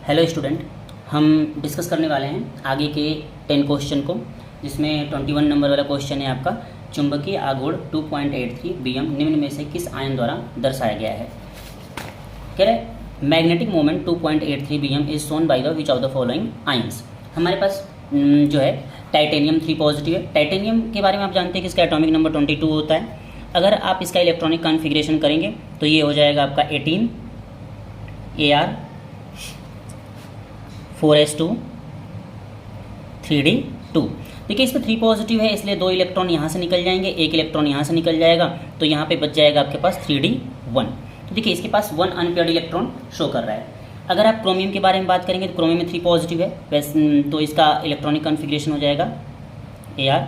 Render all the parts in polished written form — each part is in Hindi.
हेलो स्टूडेंट, हम डिस्कस करने वाले हैं आगे के 10 क्वेश्चन को, जिसमें 21 नंबर वाला क्वेश्चन है आपका, चुंबकीय आघूर्ण 2.83 बीएम निम्न में से किस आयन द्वारा दर्शाया गया है। कह रहे magnetic moment 2.83 BM is shown by the which of the following ions. हमारे पास जो है टाइटेनियम 3 पॉजिटिव है। टाइटेनियम के बारे में आप जानते हैं कि इसका एटॉमिक नंबर 22 होता है। अगर आप इसका इलेक्ट्रॉनिक कॉन्फ़िगरेशन करेंगे तो ये हो जाएगा आपका 18 AR 4s2 3d2। देखिए इसमें 3 पॉजिटिव है, इसलिए 2 इलेक्ट्रॉन यहाँ से निकल जाएंगे, 1 इलेक्ट्रॉन यहाँ से निकल जाएगा, तो यहाँ पे बच जाएगा आपके पास 3d1। तो देखिए इसके पास 1 अनपेयर्ड इलेक्ट्रॉन शो कर रहा है। अगर आप क्रोमियम के बारे में बात करेंगे तो क्रोमियम में 3 पॉजिटिव है, वैसे तो इसका इलेक्ट्रॉनिक कॉन्फ़िगरेशन हो जाएगा AR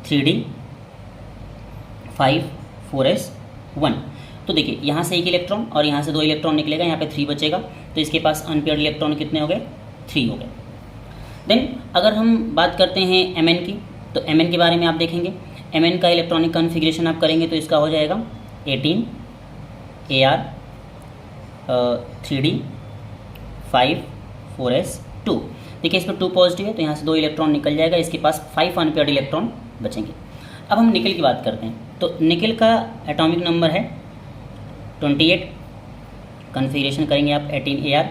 3d 5 4s1। तो देखिए यहाँ से 1 इलेक्ट्रॉन और यहाँ से 2 इलेक्ट्रॉन निकलेगा, यहाँ पे 3 बचेगा, तो इसके पास अनपेयर्ड इलेक्ट्रॉन कितने हो गए, 3 हो गए। देन अगर हम बात करते हैं Mn की, तो Mn के बारे में आप देखेंगे, Mn का इलेक्ट्रॉनिक कॉन्फ़िगरेशन आप करेंगे तो इसका हो जाएगा 18 AR 3d 5 4s2। देखिए इसमें 2 पॉजिटिव है, तो यहाँ से 2 इलेक्ट्रॉन निकल जाएगा, इसके पास 5 अनपेयर्ड इलेक्ट्रॉन बचेंगे। अब हम निकल की बात करते हैं, तो निकल का एटॉमिक नंबर है 28। कॉन्फ़िगरेशन करेंगे आप 18 AR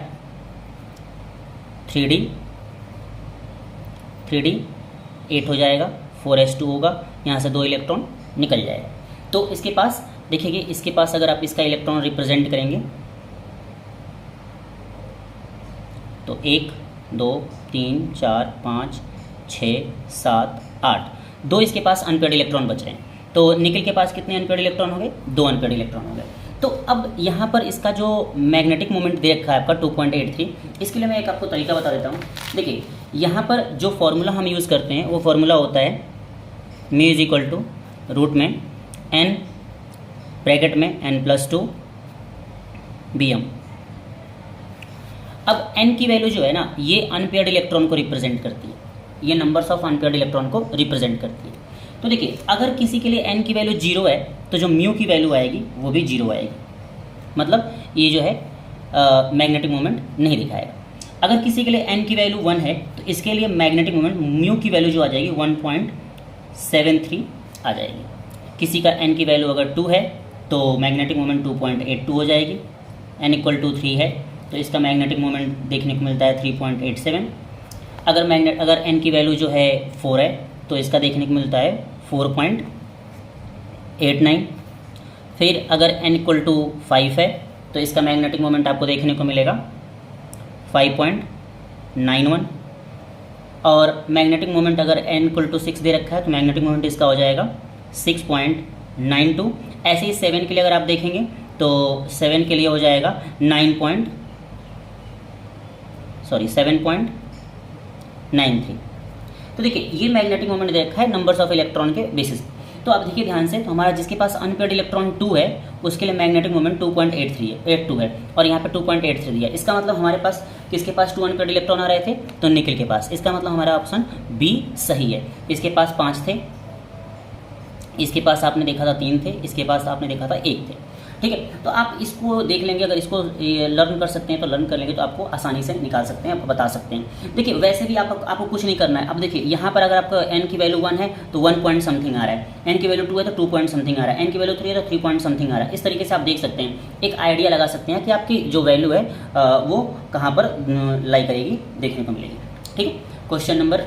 3d 8 हो जाएगा, 4s2 होगा, यहाँ से 2 इलेक्ट्रॉन निकल जाएगा। तो इसके पास देखिए, इसके पास अगर आप इसका इलेक्ट्रॉन रिप्रेजेंट करेंगे तो 1 2 3 4 5 6 7 8, 2 इसके पास अनपेयर्ड इलेक्ट्रॉन बच रहे हैं। तो निकल के पास कितने अनपेयर्ड इलेक्ट्रॉन हो गए, 2 अनपेयर्ड इलेक्ट्रॉन हो गए। तो अब यहाँ पर इसका जो मैग्नेटिक मोमेंट दे रखा है आपका 2.83, इसके लिए मैं एक आपको तरीका बता देता हूँ। देखिए यहाँ पर जो फॉर्मूला हम यूज़ करते हैं वो फॉर्मूला होता है μ = रूट में n ब्रैकेट में n+2 bm। अब n की वैल्यू जो है ना, ये अनपेयर्ड इलेक्ट्रॉन को रिप्रेजेंट करती है, ये नंबर्स ऑफ अनपेयर्ड इलेक्ट्रॉन को रिप्रेजेंट करती है। तो देखिए अगर किसी के लिए n की वैल्यू 0 है तो जो म्यू की वैल्यू आएगी वो भी 0 आएगी, मतलब ये जो है मैग्नेटिक मोमेंट नहीं दिखाएगा। अगर किसी के लिए n की वैल्यू 1 है तो इसके लिए मैग्नेटिक मोमेंट म्यू की वैल्यू जो आ जाएगी 1.73 आ जाएगी। किसी का n की वैल्यू अगर 2 है तो मैग्नेटिक मोमेंट 2.82 हो जाएगी। n = 3 है तो इसका मैग्नेटिक मोमेंट देखने को मिलता है 3.87। अगर n की वैल्यू जो है 4 है तो इसका देखने को मिलता है 4.89। फिर अगर n = 5 है तो इसका मैग्नेटिक मोमेंट आपको देखने को मिलेगा 5.91। और मैग्नेटिक मोमेंट अगर n = 6 दे रखा है तो मैग्नेटिक मोमेंट इसका हो जाएगा 6.92। ऐसे ही 7 के लिए अगर आप देखेंगे तो 7 के लिए हो जाएगा 7.93। तो देखिए ये मैग्नेटिक मोमेंट दे रखा है नंबर्स ऑफ इलेक्ट्रॉन के बेसिस। तो आप देखिए ध्यान से, तो हमारा जिसके पास अनपेयर्ड इलेक्ट्रॉन 2 है उसके लिए मैग्नेटिक मोमेंट 2.82 है और यहाँ पे 2.83 दिया। इसका मतलब हमारे पास किसके पास 2 अनपेयर्ड इलेक्ट्रॉन आ रहे थे, तो निकल के पास। इसका मतलब हमारा ऑप्शन बी सही है। इसके पास 5 थे, इसके पास आपने देखा था 3 थे, इसके पास आपने देखा था 1 थे। ठीक है, तो आप इसको देख लेंगे, अगर इसको लर्न कर सकते हैं तो लर्न कर लेंगे तो आपको आसानी से निकाल सकते हैं, आपको बता सकते हैं। देखिए वैसे भी आपको कुछ नहीं करना है। अब देखिए यहाँ पर अगर आपका n की वैल्यू 1 है तो 1 पॉइंट समथिंग आ रहा है, n की वैल्यू 2 है तो 2 पॉइंट समथिंग आ रहा है, n की वैल्यू 3 है तो 3 पॉइंट समथिंग आ रहा है। इस तरीके से आप देख सकते हैं, एक आइडिया लगा सकते हैं कि आपकी जो वैल्यू है वो कहाँ पर लाई करेगी, देखने को मिलेगी। ठीक है, क्वेश्चन नंबर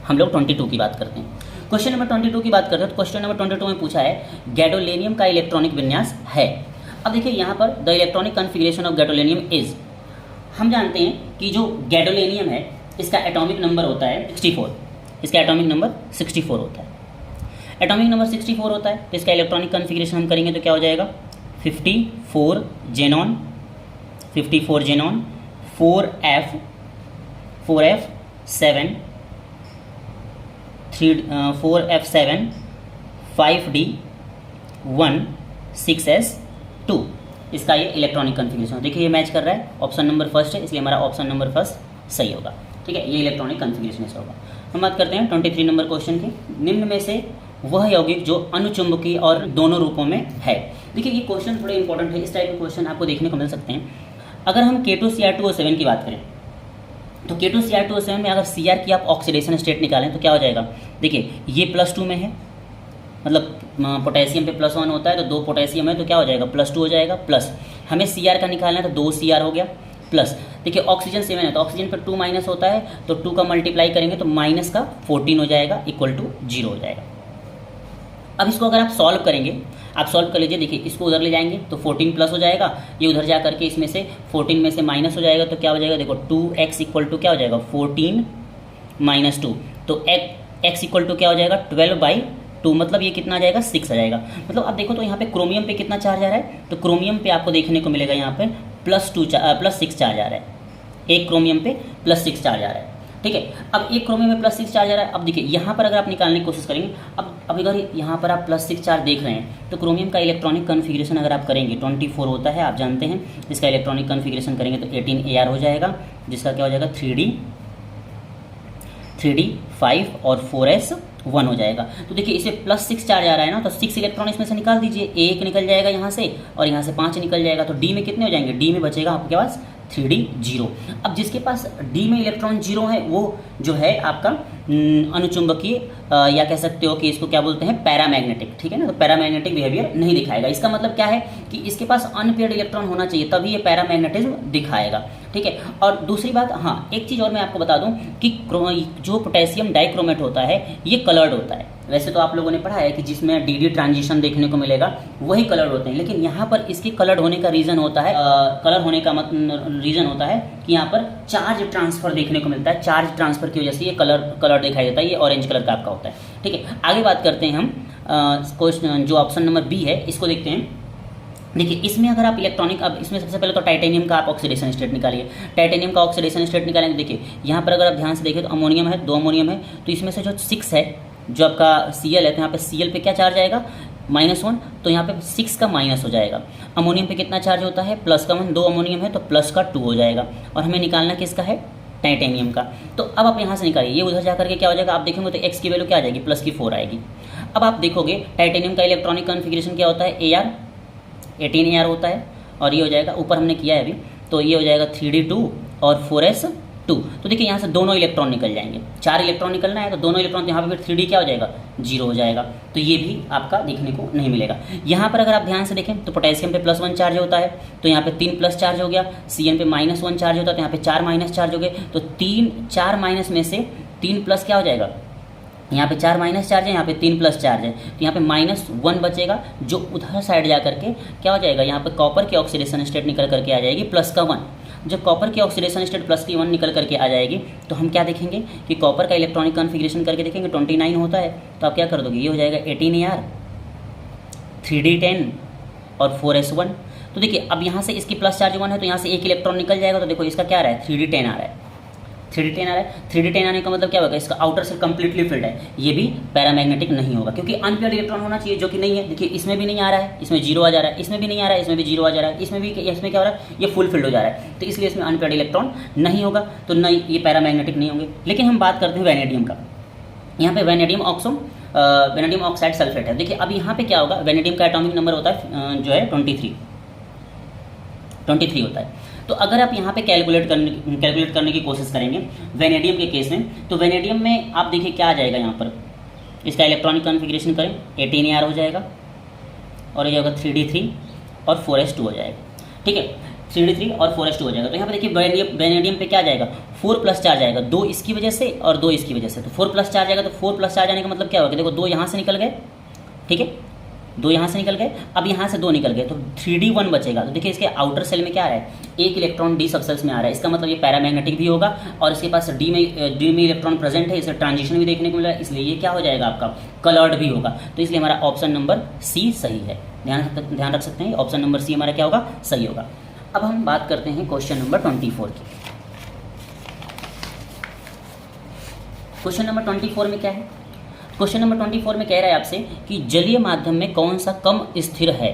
हम लोग 22 की बात करते हैं। क्वेश्चन नंबर 22 की बात करते हैं तो क्वेश्चन नंबर 22 में पूछा है गैडोलेनियम का इलेक्ट्रॉनिक विन्यास है। अब देखिए यहाँ पर the electronic configuration of gadolinium is, हम जानते हैं कि जो गैडोलेनियम है इसका एटॉमिक नंबर होता है 64। इसका एटॉमिक नंबर 64 होता है। एटॉमिक नंबर 64 होता है तो इसका इलेक्ट्रॉनिक कॉन्फ़िगरेशन हम करेंगे तो क्या हो जाएगा, 54 xenon 4f7 4f7 5d1 6s2। इसका ये इलेक्ट्रॉनिक कॉन्फ़िगरेशन। देखिए ये मैच कर रहा है, ऑप्शन नंबर फर्स्ट है, इसलिए हमारा ऑप्शन नंबर फर्स्ट सही होगा। ठीक है, ये इलेक्ट्रॉनिक कॉन्फ़िगरेशन इसका होगा। हम बात करते हैं 23 नंबर क्वेश्चन की। निम्न में से वह यौगिक जो अनुचुंबकीय और दोनों रूपों में है। देखिए ये क्वेश्चन थोड़े इंपॉर्टेंट है, इस टाइप के क्वेश्चन आपको देखने को मिल सकते हैं। अगर हम K2Cr2O7 की बात करें तो K2Cr2O7 में अगर Cr की आप ऑक्सीडेशन स्टेट निकालें तो क्या हो जाएगा, देखिए ये +2 में है, मतलब पोटेशियम पे +1 होता है तो 2 पोटेशियम है तो क्या हो जाएगा +2 हो जाएगा, प्लस हमें Cr का निकालना है तो 2 Cr हो गया, प्लस देखिए ऑक्सीजन 7 है तो ऑक्सीजन पर 2 माइनस होता है तो 2 का मल्टीप्लाई करेंगे तो माइनस का 14 हो जाएगा इक्वल टू 0 हो जाएगा। अब इसको अगर आप सॉल्व करेंगे, आप सॉल्व कर लीजिए, देखिए इसको उधर ले जाएंगे तो 14 प्लस हो जाएगा, ये उधर जा करके इसमें से 14 में से माइनस हो जाएगा तो क्या हो जाएगा, देखो 2x इक्वल टू क्या हो जाएगा 14 माइनस 2, तो x इक्वल टू क्या हो जाएगा 12/2, मतलब ये कितना आ जाएगा 6 आ जाएगा। मतलब अब देखो तो यहाँ पे क्रोमियम पे कितना चार्ज आ रहा है, तो क्रोमियम पे आपको देखने को मिलेगा यहाँ पे +6 चार्ज आ रहा है, एक क्रोमियम पे +6 चार्ज आ रहा है, ठीक है। अब एक क्रोमियम में +6 चार्ज आ रहा है। अब देखिए यहाँ पर अगर आप निकालने की कोशिश करेंगे, अब अगर यहाँ पर आप +6 चार्ज देख रहे हैं तो क्रोमियम का इलेक्ट्रॉनिक कन्फिग्रेशन अगर आप करेंगे 24 होता है, आप जानते हैं, इसका इलेक्ट्रॉनिक कन्फिग्रेशन करेंगे तो 18Ar हो जाएगा, जिसका क्या हो जाएगा 3D 5 और 4s1 हो जाएगा। तो देखिए इसे +6 चार्ज आ रहा है ना, तो 6 इलेक्ट्रॉन इसमें से निकाल दीजिए, एक निकल जाएगा यहाँ से और यहाँ से 5 निकल जाएगा, तो डी में कितने हो जाएंगे, डी में बचेगा आपके पास 3D 0। अब जिसके पास डी में इलेक्ट्रॉन 0 है वो जो है आपका अनुचुंबकीय या कह सकते हो कि इसको क्या बोलते हैं पैरामैग्नेटिक, ठीक है ना, तो पैरामैग्नेटिक बिहेवियर नहीं दिखाएगा। इसका मतलब क्या है कि इसके पास अनपेयर्ड इलेक्ट्रॉन होना चाहिए तभी ये पैरामैग्नेटिज्म दिखाएगा, ठीक है। और दूसरी बात, हाँ एक चीज़ और मैं आपको बता दूं कि जो पोटेशियम डाइक्रोमेट होता है ये कलर्ड होता है। वैसे तो आप लोगों ने पढ़ा है कि जिसमें डी ट्रांजिशन देखने को मिलेगा वही कलर्ड होते हैं, लेकिन यहाँ पर इसके कलर्ड होने का रीज़न होता है कलर होने का रीज़न होता है कि यहाँ पर चार्ज ट्रांसफर देखने को मिलता है, चार्ज ट्रांसफर की वजह से ये कलर दिखाई देता है, ये ऑरेंज कलर का आपका होता है, ठीक है। आगे बात करते हैं हम क्वेश्चन जो ऑप्शन नंबर बी है इसको देखते हैं। देखिए इसमें अगर आप इलेक्ट्रॉनिक, अब इसमें सबसे पहले तो टाइटेनियम का आप ऑक्सीडेशन स्टेट निकालिए, टाइटेनियम का ऑक्सीडेशन स्टेट निकालेंगे। देखिए यहाँ पर अगर आप ध्यान से देखें तो अमोनियम है, 2 अमोनियम है, तो इसमें से जो 6 है जो आपका Cl है तो यहाँ पे Cl पे क्या चार्ज आएगा -1, तो यहाँ पे 6 का माइनस हो जाएगा। अमोनियम पे कितना चार्ज होता है +1, 2 अमोनियम है तो +2 हो जाएगा, और हमें निकालना किसका है टाइटेनियम का। तो अब आप यहाँ से निकालिए, ये उधर जा करके क्या हो जाएगा, आप देखेंगे तो x की वैल्यू क्या आ जाएगी +4 आएगी। अब आप देखोगे टाइटेनियम का इलेक्ट्रॉनिक कन्फिग्रेशन क्या होता है Ar 18Ar होता है, और ये हो जाएगा ऊपर हमने किया है अभी, तो ये हो जाएगा 3D2 और 4s2। तो देखिए यहाँ से दोनों इलेक्ट्रॉन निकल जाएंगे, 4 इलेक्ट्रॉन निकलना है तो दोनों इलेक्ट्रॉन, तो यहाँ पे फिर 3D क्या हो जाएगा 0 हो जाएगा, तो ये भी आपका देखने को नहीं मिलेगा। यहाँ पर अगर आप ध्यान से देखें तो पोटेशियम पे +1 चार्ज होता है तो यहाँ पे 3 प्लस चार्ज हो गया, Cn पे -1 चार्ज होता है तो यहाँ पे 4 माइनस चार्ज हो गए, तो 4 माइनस में से 3 प्लस क्या हो जाएगा, यहाँ पे 4 माइनस चार्ज है, यहाँ पे 3 प्लस चार्ज है, तो यहाँ पे -1 बचेगा, जो उधर साइड जा करके क्या हो जाएगा, यहाँ पे कॉपर की ऑक्सीडेशन स्टेट निकल करके आ जाएगी +1। जब कॉपर की ऑक्सीडेशन स्टेट +1 निकल करके आ जाएगी तो हम क्या देखेंगे कि कॉपर का इलेक्ट्रॉनिक कन्फिग्रेशन करके देखेंगे 29 होता है, तो आप क्या कर दोगे, ये हो जाएगा 18Ar 3D10 और 4s1। तो देखिए अब यहाँ से इसकी प्लस चार्ज 1 है तो यहाँ से एक इलेक्ट्रॉन निकल जाएगा, तो देखो इसका क्या आ रहा है 3D10 आ रहा है, 3D10 आ रहा है। 3D10 आने का मतलब क्या होगा, इसका आउटर सेल कंप्लीटली फिल्ड है, ये भी पैरामैग्नेटिक नहीं होगा क्योंकि अनपेयर्ड इलेक्ट्रॉन होना चाहिए, जो कि नहीं है। देखिए इसमें भी नहीं आ रहा है, इसमें 0 आ जा रहा है, इसमें भी नहीं आ रहा है, इसमें भी 0 आ जा रहा है, इसमें क्या हो रहा है, ये फुल फिल्ड हो जा रहा है, तो इसलिए इसमें अनपेयर्ड इलेक्ट्रॉन नहीं होगा, तो नहीं ये पैरामैग्नेटिक नहीं होंगे। लेकिन हम बात करते हैं वैनेडियम का। यहाँ पे वैनेडियम ऑक्साइड सल्फेट है। देखिए अब यहाँ पे क्या होगा, वैनेडियम का एटॉमिक नंबर होता है जो है 23 होता है। तो अगर आप यहाँ पे कैलकुलेट करने की कोशिश करेंगे वैनेडियम के केस में, तो वैनेडियम में आप देखिए क्या आ जाएगा, यहाँ पर इसका इलेक्ट्रॉनिक कन्फिग्रेशन करें 18Ar हो जाएगा, और ये होगा 3D3 और 4s2 हो जाएगा, ठीक है, 3D3 और 4s2 हो जाएगा। तो यहाँ पे देखिए वैनेडियम पे क्या आ जाएगा 4 प्लस चार्ज आएगा, 2 इसकी वजह से और 2 इसकी वजह से, तो 4 प्लस चार्ज आएगा। तो 4 प्लस चार्ज आने का मतलब क्या होगा, देखो 2 यहाँ से निकल गए, ठीक है, 2 यहाँ से निकल गए, अब यहाँ से 2 निकल गए, तो 3D1 बचेगा। तो देखिए इसके आउटर सेल में क्या आ रहा है, एक इलेक्ट्रॉन डी सबसेल्स में आ रहा है, इसका मतलब ये पैरामैग्नेटिक भी होगा, और इसके पास डी में इलेक्ट्रॉन प्रेजेंट है, इसे ट्रांजिशन भी देखने को मिल रहा है, इसलिए ये क्या हो जाएगा आपका कलर्ड भी होगा। तो इसलिए हमारा ऑप्शन नंबर सी सही है, ध्यान रख सकते हैं, ऑप्शन नंबर सी हमारा क्या होगा, सही होगा। अब हम बात करते हैं क्वेश्चन नंबर 24 की। क्वेश्चन नंबर 24 में क्या है, क्वेश्चन नंबर 24 में कह रहा है आपसे कि जलीय माध्यम में कौन सा कम स्थिर है,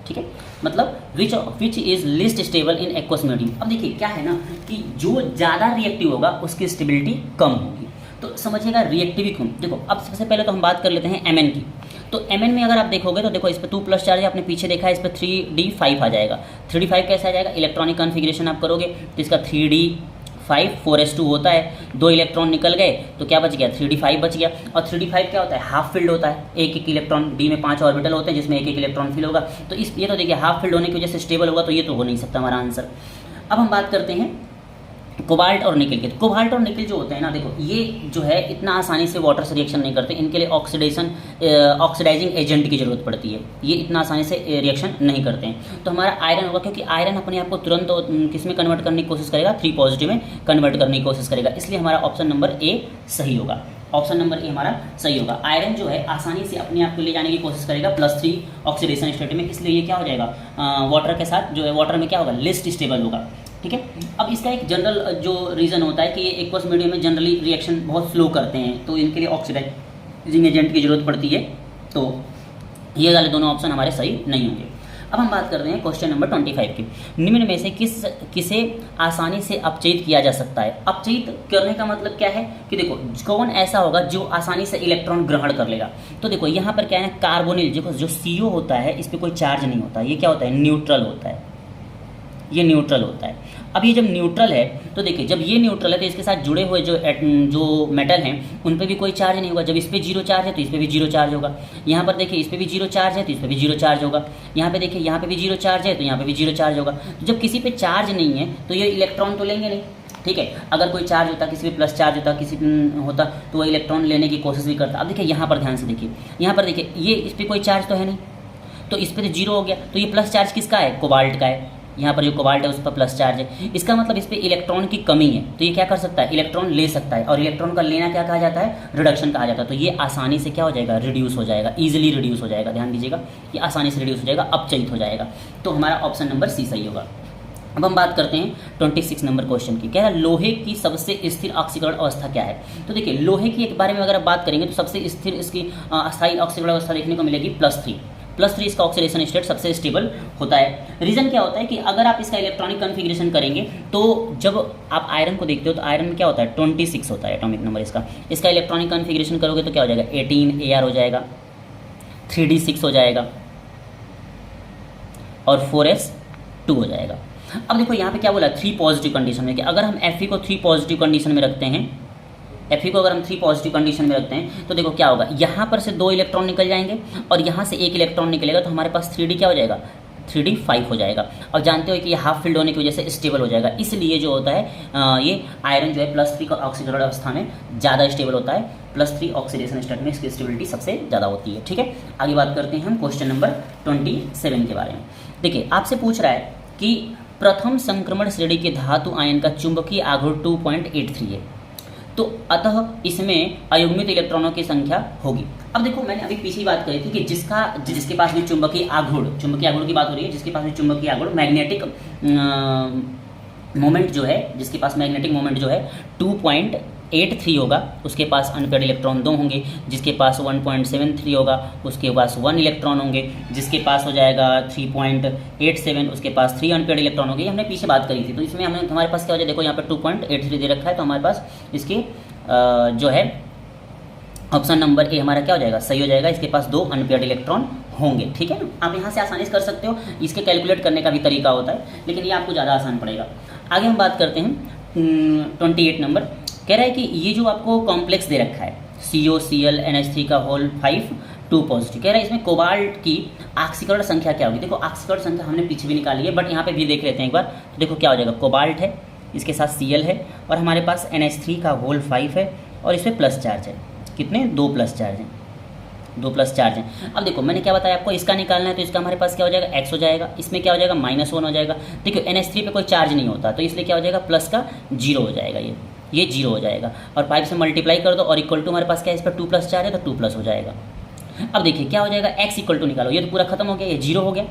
ठीक है, मतलब which is list stable in aqueous medium. अब देखिए क्या है ना कि जो ज़्यादा रिएक्टिव होगा उसकी स्टेबिलिटी कम होगी, तो समझिएगा रिएक्टिविटी कम। देखो अब सबसे पहले तो हम बात कर लेते हैं Mn की। तो Mn में अगर आप देखोगे तो देखो इस पर 2 प्लस चार्ज है, आपने पीछे देखा है इस पर 3d5 आ जाएगा। 3d5 कैसे आ जाएगा, इलेक्ट्रॉनिक कन्फिग्रेशन आप करोगे तो इसका 3d5 4s2 होता है, 2 इलेक्ट्रॉन निकल गए तो क्या बच गया, 3d5 बच गया। और 3d5 क्या होता है, हाफ फील्ड होता है, एक इलेक्ट्रॉन, डी में 5 ऑर्बिटल होते हैं जिसमें एक इलेक्ट्रॉन फिल होगा। तो इस ये तो देखिए हाफ फील्ड होने की वजह से स्टेबल होगा, तो ये तो हो नहीं सकता हमारा आंसर। अब हम बात करते हैं कोबाल्ट और निकल के। कोबाल्ट और निकल जो होते हैं ना, देखो ये जो है इतना आसानी से वाटर से रिएक्शन नहीं करते, इनके लिए ऑक्सीडाइजिंग एजेंट की जरूरत पड़ती है, ये इतना आसानी से रिएक्शन नहीं करते हैं। तो हमारा आयरन होगा, क्योंकि आयरन अपने आप को तुरंत किस में कन्वर्ट करने की कोशिश करेगा, 3 पॉजिटिव में कन्वर्ट करने की कोशिश करेगा, इसलिए हमारा ऑप्शन नंबर ए सही होगा। ऑप्शन नंबर ए हमारा सही होगा। आयरन जो है आसानी से अपने आप को ले जाने की कोशिश करेगा +3 ऑक्सीडेशन स्टेट में, इसलिए ये क्या हो जाएगा, वाटर के साथ जो है वाटर में क्या होगा, लिस्ट स्टेबल होगा। ठीक है, अब इसका एक जनरल जो रीज़न होता है कि ये एक्वस मीडियम में जनरली रिएक्शन बहुत स्लो करते हैं, तो इनके लिए ऑक्सीडाइजिंग एजेंट की जरूरत पड़ती है, तो ये वाले दोनों ऑप्शन हमारे सही नहीं होंगे। अब हम बात करते हैं क्वेश्चन नंबर 25 की। निम्न में से किसे आसानी से अपचयित किया जा सकता है। अपचयित करने का मतलब क्या है कि देखो कौन ऐसा होगा जो आसानी से इलेक्ट्रॉन ग्रहण कर लेगा। तो देखो यहाँ पर क्या है, कार्बोनिल देखो जो CO होता है इस पर कोई चार्ज नहीं होता, ये क्या होता है, न्यूट्रल होता है, ये न्यूट्रल होता है। अब ये जब न्यूट्रल है तो देखिए जब ये न्यूट्रल है तो इसके साथ जुड़े हुए जो मेटल हैं उन पे भी कोई चार्ज नहीं होगा। जब इस पे 0 चार्ज है तो इस पे भी 0 चार्ज होगा। यहाँ पर देखिए इस पे भी 0 चार्ज है तो इस पे भी 0 चार्ज होगा। यहाँ पे देखिए यहाँ पे भी 0 चार्ज है तो यहाँ पे भी 0 चार्ज होगा। तो जब किसी पे चार्ज नहीं है तो ये इलेक्ट्रॉन तो लेंगे नहीं। ठीक है, अगर कोई चार्ज होता, किसी पे प्लस चार्ज होता, किसी होता तो वो इलेक्ट्रॉन लेने की कोशिश भी करता। अब देखिए यहाँ पर ध्यान से देखिए, यहाँ पर देखिए ये इस पर कोई चार्ज तो है नहीं, तो इस पर तो 0 हो गया। तो ये प्लस चार्ज किसका है, कोबाल्ट का है। यहाँ पर जो कोबाल्ट है उस पर प्लस चार्ज है, इसका मतलब इस पर इलेक्ट्रॉन की कमी है, तो ये क्या कर सकता है, इलेक्ट्रॉन ले सकता है। और इलेक्ट्रॉन का लेना क्या कहा जाता है, रिडक्शन कहा जाता है। तो ये आसानी से क्या हो जाएगा, रिड्यूस हो जाएगा, ईजिली रिड्यूस हो जाएगा। ध्यान दीजिएगा, ये आसानी से रिड्यूस हो जाएगा, अपचयित हो जाएगा। तो हमारा ऑप्शन नंबर सी सही होगा। अब हम बात करते हैं 26 नंबर क्वेश्चन की। कह रहा है लोहे की सबसे स्थिर ऑक्सीकरण अवस्था क्या है। तो देखिए लोहे की एक बारे में अगर आप बात करेंगे तो सबसे स्थिर इसकी अस्थायी ऑक्सीकरण अवस्था देखने को मिलेगी +3 इसका ऑक्सीडेशन स्टेट सबसे स्टेबल होता है। रीज़न क्या होता है कि अगर आप इसका इलेक्ट्रॉनिक कन्फिग्रेशन करेंगे तो जब आप आयरन को देखते हो तो आयरन में क्या होता है, 26 होता है एटॉमिक नंबर इसका इलेक्ट्रॉनिक कन्फिग्रेशन करोगे तो क्या हो जाएगा, 18 AR हो जाएगा, 3D6 हो जाएगा और 4S2 हो जाएगा। अब देखो यहाँ पे क्या बोला, 3 पॉजिटिव कंडीशन में, कि अगर हम Fe को 3 पॉजिटिव कंडीशन में रखते हैं, Fe को अगर हम 3 पॉजिटिव कंडीशन में रखते हैं तो देखो क्या होगा, यहाँ पर से 2 इलेक्ट्रॉन निकल जाएंगे और यहाँ से 1 इलेक्ट्रॉन निकलेगा, तो हमारे पास 3D क्या हो जाएगा, 3D5 हो जाएगा। और जानते हो कि ये हाफ फील्ड होने की वजह से स्टेबल हो जाएगा, इसलिए जो होता है ये आयरन जो है +3 का ऑक्सीकरण अवस्था में ज़्यादा स्टेबल होता है, +3 ऑक्सीडेशन स्टेट में इसकी स्टेबिलिटी सबसे ज़्यादा होती है। ठीक है, आगे बात करते हैं हम क्वेश्चन नंबर 27 के बारे में। देखिए आपसे पूछ रहा है कि प्रथम संक्रमण श्रेणी के धातु आयन का चुंबकीय आघूर्ण 2.83 है, तो अतः इसमें अयुग्मित इलेक्ट्रॉनों की संख्या होगी। अब देखो मैंने अभी पीछे बात करी थी कि जिसके पास भी चुंबकीय आघूर्ण की बात हो रही है, जिसके पास भी चुंबकीय आघूर्ण मैग्नेटिक मोमेंट जो है, जिसके पास मैग्नेटिक मोमेंट जो है 2.83 होगा, उसके पास अनपेयर्ड इलेक्ट्रॉन 2 होंगे। जिसके पास 1.73 होगा उसके पास 1 इलेक्ट्रॉन होंगे। जिसके पास हो जाएगा 3.87 उसके पास 3 अनपेयर्ड इलेक्ट्रॉन होंगे। ये हमने पीछे बात करी थी, तो इसमें हमारे पास क्या हो जाए, देखो यहाँ पर 2.83 दे रखा है, तो हमारे पास इसकी जो है ऑप्शन नंबर ए हमारा क्या हो जाएगा, सही हो जाएगा। इसके पास 2 अनपेयर्ड इलेक्ट्रॉन होंगे। ठीक है ना, आप यहाँ से आसानी से कर सकते हो, इसके कैलकुलेट करने का भी तरीका होता है, लेकिन ये आपको ज़्यादा आसान पड़ेगा। आगे हम बात करते हैं 28 नंबर। कह रहा है कि ये जो आपको कॉम्प्लेक्स दे रखा है COCl NH3 का होल 5 2 पॉजिटिव, कह रहा है इसमें कोबाल्ट की ऑक्सीकरण संख्या क्या होगी। देखो ऑक्सीकरण संख्या हमने पीछे भी निकाली है, बट यहाँ पे भी देख लेते हैं एक बार। तो देखो क्या हो जाएगा, कोबाल्ट है, इसके साथ Cl है और हमारे पास NH3 का होल 5 है और इस पर प्लस चार्ज है। कितने, 2 प्लस चार्ज हैं, 2 प्लस चार्ज हैं। अब देखो मैंने क्या बताया आपको, इसका निकालना है तो इसका हमारे पास क्या हो जाएगा, x हो जाएगा, इसमें क्या हो जाएगा -1 हो जाएगा। देखो NH3 पे कोई चार्ज नहीं होता, तो इसलिए क्या हो जाएगा, प्लस का 0 हो जाएगा, ये 0 हो जाएगा। और 5 से मल्टीप्लाई कर दो और इक्वल टू हमारे पास क्या है, इस पर 2 प्लस चार्ज है तो 2 प्लस हो जाएगा। अब देखिए क्या हो जाएगा, x इक्वल टू निकालो, ये तो पूरा खत्म हो गया, ये 0 हो गया।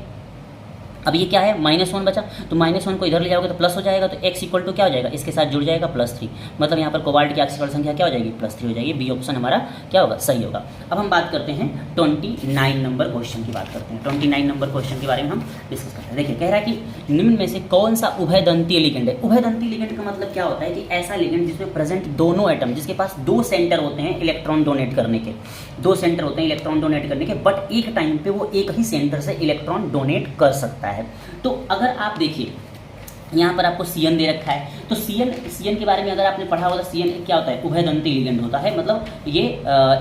अब ये क्या है, -1 बचा, तो -1 को इधर ले जाओगे तो प्लस हो जाएगा, तो x इक्वल टू क्या हो जाएगा, इसके साथ जुड़ जाएगा +3, मतलब यहाँ पर कोबाल्ट की ऑक्सीकरण संख्या क्या हो जाएगी, +3 हो जाएगी। बी ऑप्शन हमारा क्या होगा, सही होगा। अब हम बात करते हैं 29 नंबर क्वेश्चन की बात करते हैं। 29 नंबर क्वेश्चन के बारे में हम डिस्कस करते हैं। देखिए कह रहा है कि निम्न में से कौन सा उभयदंतीय लिगेंड है। उभयदंतीय लिगेंड का मतलब क्या होता है कि ऐसा लिगेंड जिसमें प्रेजेंट दोनों एटम, जिसके पास 2 सेंटर होते हैं इलेक्ट्रॉन डोनेट करने के, 2 सेंटर होते हैं इलेक्ट्रॉन डोनेट करने के, बट एक टाइम पे वो एक ही सेंटर से इलेक्ट्रॉन डोनेट कर सकता है। तो अगर आप देखिए यहाँ पर आपको CN दे रखा है, तो CN के बारे में अगर आपने पढ़ा होगा, CN क्या होता है, उभयदंती लिगेंड होता है, मतलब ये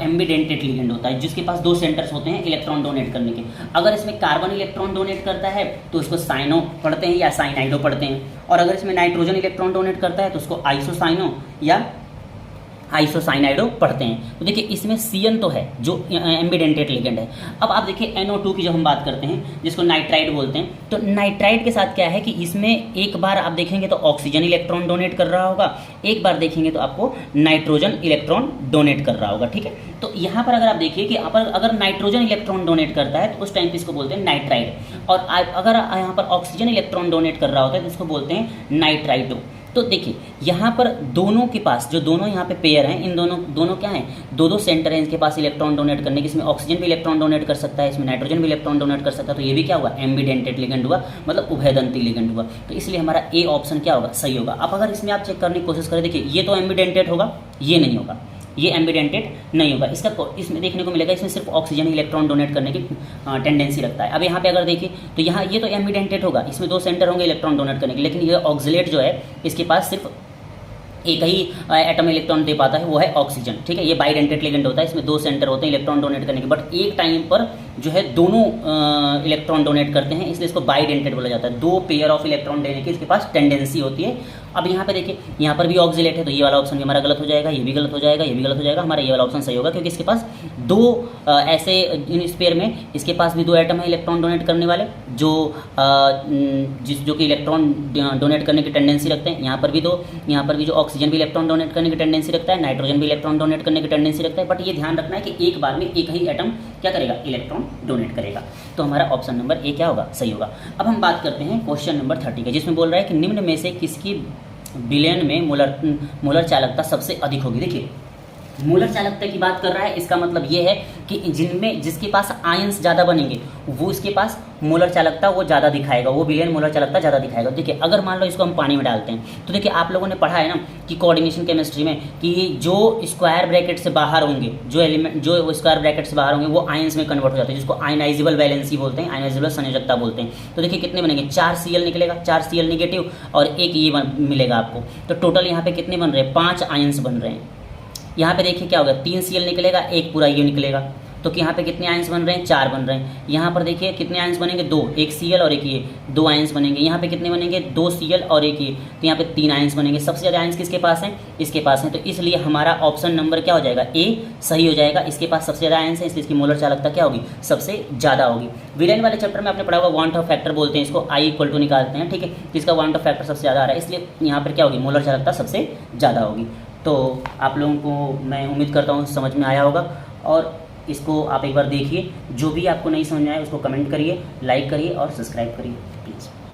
एम्बिडेंटेड लिगेंड होता है, जिसके पास 2 सेंटर्स होते हैं इलेक्ट्रॉन डोनेट करने के। अगर इसमें कार्बन इलेक्ट्रॉन डोनेट करता है तो उसको साइनो पढ़ते हैं या साइनाइडो पढ़ते हैं, और अगर इसमें नाइट्रोजन इलेक्ट्रॉन डोनेट करता है तो उसको आइसोसाइनो या आइसोसाइनाइडो पढ़ते हैं। तो देखिए इसमें CN तो है जो एम्बिडेंटेड लिगेंड है। अब आप देखिए NO2 की जो हम बात करते हैं, जिसको नाइट्राइड बोलते हैं, तो नाइट्राइड के साथ क्या है कि इसमें एक बार आप देखेंगे तो ऑक्सीजन इलेक्ट्रॉन डोनेट कर रहा होगा, एक बार देखेंगे तो आपको नाइट्रोजन इलेक्ट्रॉन डोनेट कर रहा होगा, ठीक है। तो यहाँ पर अगर आप देखिए कि अगर नाइट्रोजन इलेक्ट्रॉन डोनेट करता है तो उस टाइम पे इसको बोलते हैं नाइट्राइड, और अगर यहाँ पर ऑक्सीजन इलेक्ट्रॉन डोनेट कर रहा होता है तो इसको बोलते हैं नाइट्राइडो। तो देखिए यहाँ पर दोनों के पास जो दोनों यहाँ पे पेयर हैं, इन दोनों क्या हैं, 2 सेंटर हैं इनके पास इलेक्ट्रॉन डोनेट करने के। इसमें ऑक्सीजन भी इलेक्ट्रॉन डोनेट कर सकता है, इसमें नाइट्रोजन भी इलेक्ट्रॉन डोनेट कर सकता है, तो ये भी क्या हुआ, एम्बिडेंटेड लिगेंड हुआ, मतलब उभयदंती लिगेंड हुआ। तो इसलिए हमारा ए ऑप्शन क्या होगा, सही होगा। अब अगर इसमें आप चेक करने की कोशिश करें, देखिए ये तो एम्बिडेंटेड होगा, ये नहीं होगा, ये एम्बिडेंटेड नहीं होगा। इसमें देखने को मिलेगा इसमें सिर्फ ऑक्सीजन इलेक्ट्रॉन डोनेट करने की टेंडेंसी रखता है। अब यहाँ पे अगर देखिए तो यहाँ ये तो एम्बिडेंटेड होगा, इसमें 2 सेंटर होंगे इलेक्ट्रॉन डोनेट करने के, लेकिन ये ऑक्सिलेट जो है इसके पास सिर्फ एक ही एटम इलेक्ट्रॉन दे पाता है, वो है ऑक्सीजन, ठीक है। ये बाइडेंटेड लिगेंड होता है, इसमें 2 सेंटर होते हैं इलेक्ट्रॉन डोनेट करने के, बट एक टाइम पर जो है दोनों इलेक्ट्रॉन डोनेट करते हैं, इसलिए इसको बाइडेंटेड बोला जाता है। 2 पेयर ऑफ इलेक्ट्रॉन देने की इसके पास टेंडेंसी होती है। अब यहाँ पे देखिए यहाँ पर भी ऑक्सिलेट है, तो ये वाला ऑप्शन भी हमारा गलत हो जाएगा, ये भी गलत हो जाएगा, ये भी गलत हो जाएगा, हमारा ये वाला ऑप्शन सही होगा, क्योंकि इसके पास 2 ऐसे इन स्पेयर में इसके पास भी 2 एटम है इलेक्ट्रॉन डोनेट करने वाले, जो कि इलेक्ट्रॉन डोनेट करने की टेंडेंसी रखते हैं। यहाँ पर भी जो ऑक्सीजन भी इलेक्ट्रॉन डोनेट करने की टेंडेंसी रखता है, नाइट्रोजन भी इलेक्ट्रॉन डोनेट करने की टेंडेंसी रखता है, बट ये ध्यान रखना है कि एक बार में एक ही एटम क्या करेगा, इलेक्ट्रॉन डोनेट करेगा। तो हमारा ऑप्शन नंबर ए क्या होगा, सही होगा। अब हम बात करते हैं क्वेश्चन नंबर 30 का, जिसमें बोल रहा है कि निम्न में से किसकी विलयन में मोलर चालकता सबसे अधिक होगी। देखिए मोलर चालकता की बात कर रहा है, इसका मतलब ये है कि जिसके पास आयंस ज़्यादा बनेंगे वो इसके पास मोलर चालकता वो ज़्यादा दिखाएगा, वो विलयन मोलर चालकता ज़्यादा दिखाएगा। देखिए अगर मान लो इसको हम पानी में डालते हैं, तो देखिए आप लोगों ने पढ़ा है ना कि कोऑर्डिनेशन केमिस्ट्री में कि जो स्क्वायर ब्रैकेट से बाहर होंगे, जो स्क्वायर ब्रैकेट से बाहर होंगे वो आयंस में कन्वर्ट हो जाते हैं, जिसको आयनाइजेबल वैलेंसी बोलते हैं, आयनाइजेबल संयोजकता बोलते हैं। तो देखिए कितने बनेंगे, 4Cl निकलेगा, 4Cl नेगेटिव और एक ये मिलेगा आपको, तो टोटल यहाँ पे कितने बन रहे हैं, 5 आयंस बन रहे हैं। यहाँ पे देखिए क्या होगा, 3Cl निकलेगा, एक पूरा ये निकलेगा, तो कि यहाँ पे कितने आयंस बन रहे हैं, 4 बन रहे हैं। यहाँ पर देखिए कितने आयंस बनेंगे, 2, एक Cl और एक ये, 2 आयंस बनेंगे। यहाँ पे कितने बनेंगे, 2 Cl और एक ये, तो यहाँ पे 3 आयंस बनेंगे। सबसे ज़्यादा आयंस किसके पास हैं, इसके पास हैं, तो इसलिए हमारा ऑप्शन नंबर क्या हो जाएगा, ए सही हो जाएगा। इसके पास सबसे ज़्यादा आयंस है, इसलिए इसकी मोलर चालकता क्या होगी, सबसे ज़्यादा होगी। विलेन वाले चैप्टर में आपने पढ़ा होगा वांट ऑफ फैक्टर बोलते हैं इसको, I = निकालते हैं, ठीक है, जिसका वांट ऑफ फैक्टर सबसे ज़्यादा आ रहा है, इसलिए यहाँ पर क्या होगी, मोलर चालकता सबसे ज़्यादा होगी। तो आप लोगों को मैं उम्मीद करता हूँ समझ में आया होगा, और इसको आप एक बार देखिए, जो भी आपको नहीं समझ में आया उसको कमेंट करिए, लाइक करिए और सब्सक्राइब करिए प्लीज़।